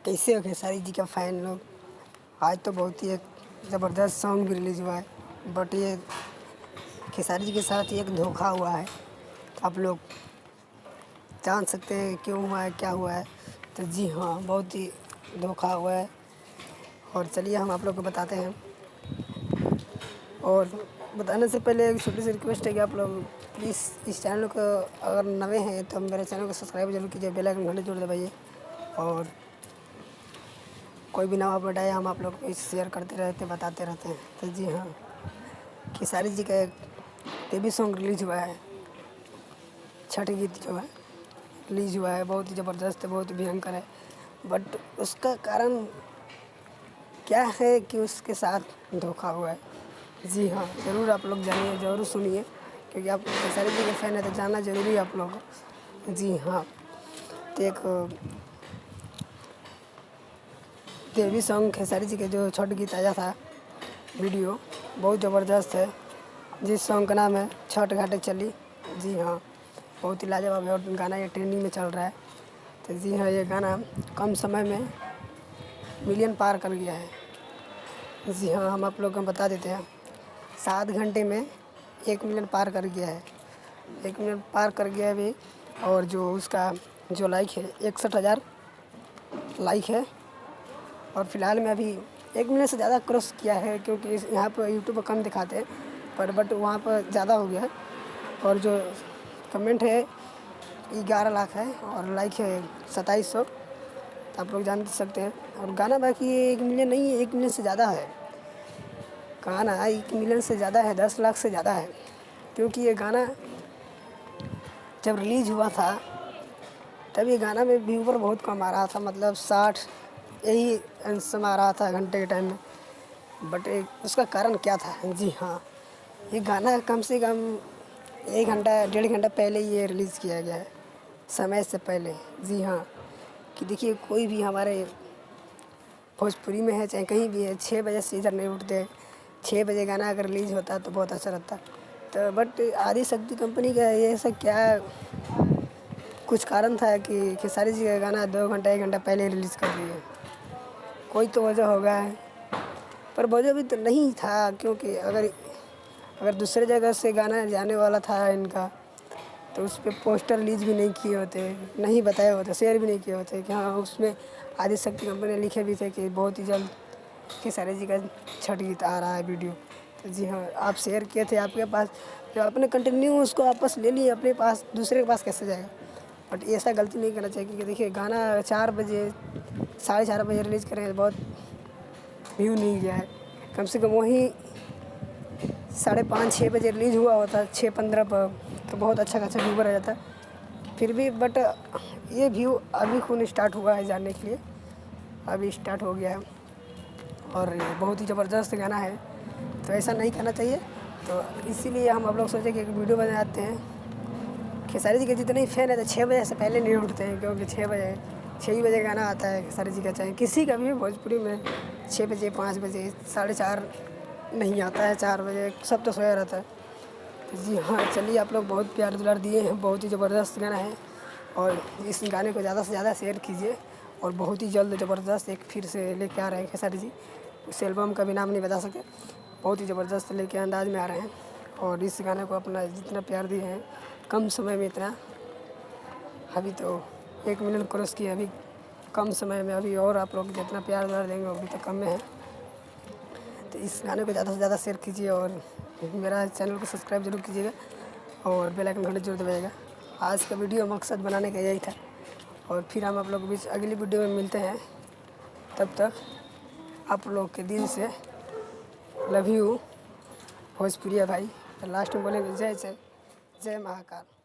कैसे हो खेसारी जी का फ़ैन लोग। आज तो बहुत ही एक ज़बरदस्त सॉन्ग भी रिलीज़ हुआ है, बट ये खेसारी जी के साथ एक धोखा हुआ है। आप लोग जान सकते हैं क्यों हुआ है, क्या हुआ है। तो जी हाँ, बहुत ही धोखा हुआ है और चलिए हम आप लोग को बताते हैं। और बताने से पहले एक छोटी सी रिक्वेस्ट है कि आप लोग प्लीज़ इस चैनल को अगर नए हैं तो मेरे चैनल को सब्सक्राइब जरूर कीजिए, बेल आइकन घंटे जरूर दबाइए और कोई भी नवा अपडेट आया हम आप लोग को शेयर करते रहते, बताते रहते हैं। तो जी हाँ, खेसारी जी का एक बेबी सॉन्ग रिलीज़ हुआ है, छठ गीत जो है रिलीज़ हुआ है। बहुत ही ज़बरदस्त है, बहुत ही भयंकर है, बट उसका कारण क्या है कि उसके साथ धोखा हुआ है। जी हाँ, ज़रूर आप लोग जानिए, ज़रूर सुनिए, क्योंकि आप खेसारी जी के फ़ैन है तो जानना ज़रूरी है आप लोगों को। जी हाँ, तो एक देवी सॉन्ग खेसारी जी के जो छठ गीत आया था वीडियो, बहुत ज़बरदस्त है, जिस सॉन्ग का नाम है छठ घाटे चली। जी हाँ, बहुत ही लाजवाब है और गाना ये ट्रेंडिंग में चल रहा है। तो जी हाँ, ये गाना कम समय में मिलियन पार कर गया है। जी हाँ, हम आप लोगों को बता देते हैं, 7 घंटे में 1 मिलियन पार कर गया है। 1 मिलियन पार कर गया है अभी। और जो उसका जो लाइक है 61,000 लाइक है। और फिलहाल में अभी 1 मिलियन से ज़्यादा क्रॉस किया है, क्योंकि यहाँ पर यूट्यूब पर कम दिखाते हैं बट वहाँ पर ज़्यादा हो गया है। और जो कमेंट है 11 लाख है और लाइक है 2700। तो आप लोग जान सकते हैं। और गाना बाकी 1 मिलियन नहीं है, 1 मिलियन से ज़्यादा है गाना, 1 मिलियन से ज़्यादा है, 10 लाख से ज़्यादा है। क्योंकि ये गाना जब रिलीज़ हुआ था तब ये गाना में व्यूवर बहुत कम आ रहा था, मतलब 60 यही सम आ रहा था घंटे के टाइम में। बट उसका कारण क्या था? जी हाँ, ये गाना कम से कम 1 घंटा 1.5 घंटा पहले ये रिलीज़ किया गया है, समय से पहले। जी हाँ, कि देखिए कोई भी हमारे भोजपुरी में है चाहे कहीं भी है, 6 बजे से इधर नहीं उठते। 6 बजे गाना अगर रिलीज़ होता तो बहुत अच्छा रहता। तो बट आदिशक्ति कंपनी का ये ऐसा क्या कुछ कारण था कि खेसारी जी का गाना 2 घंटा 1 घंटा पहले रिलीज़ कर दिए। कोई तो वजह होगा, पर वजह भी तो नहीं था, क्योंकि अगर दूसरे जगह से गाना जाने वाला था इनका तो उस पे पोस्टर रिलीज़ भी नहीं किए होते, नहीं बताए होते, शेयर भी नहीं किए होते कि हाँ उसमें आदिशक्ति कंपनी लिखे भी थे कि बहुत ही जल्द खेसारी जी का छठ गीत आ रहा है वीडियो। तो जी हाँ, आप शेयर किए थे, आपके पास जो आपने कंटिन्यू उसको वापस ले लिए अपने पास, दूसरे के पास कैसे जाएगा? बट ऐसा गलती नहीं करना चाहिए, क्योंकि देखिए गाना 4 बजे 4:30 बजे रिलीज़ करें, बहुत व्यू नहीं गया है। कम से कम वही 5:30 6 बजे रिलीज़ हुआ होता 6:15 पर, तो बहुत अच्छा खासा व्यूवर आ जाता फिर भी। बट ये व्यू अभी खून स्टार्ट हुआ है जाने के लिए, अभी स्टार्ट हो गया है और ये बहुत ही ज़बरदस्त गाना है, तो ऐसा नहीं करना चाहिए। तो इसीलिए हम आप लोग सोचे कि एक वीडियो बनाते हैं। खेसारी जी के जितने ही फ़ैन है तो 6 बजे से पहले नहीं उठते हैं, क्योंकि 6 ही बजे गाना आता है खेसारी जी का, चाहे किसी का भी भोजपुरी में 6 बजे 5 बजे 4:30 नहीं आता है, 4 बजे सब तो सोया रहता है। तो जी हाँ, चलिए आप लोग बहुत प्यार दुलार दिए हैं, बहुत ही ज़बरदस्त गाना है और इस गाने को ज़्यादा से ज़्यादा शेयर कीजिए। और बहुत ही जल्द ज़बरदस्त एक फिर से लेके आ रहे हैं खेसारी जी, उस एल्बम का भी नाम नहीं बता सकते, बहुत ही ज़बरदस्त लेके अंदाज में आ रहे हैं। और इस गाने को अपना जितना प्यार दिए हैं कम समय में इतना, अभी तो 1 मिलियन क्रॉस किया अभी कम समय में, अभी और आप लोग जितना प्यार दुलार देंगे अभी तो कम में है। तो इस गाने को ज़्यादा से ज़्यादा शेयर कीजिए और मेरा चैनल को सब्सक्राइब जरूर कीजिएगा और बेल आइकन घंटे जरूर दबाइएगा। आज का वीडियो मकसद बनाने का यही था और फिर हम आप लोग के बीच अगली वीडियो में मिलते हैं। तब तक आप लोग के दिल से लव यू भोजपुरिया भाई। लास्ट में बोलेंगे जय जय जय महाकाल।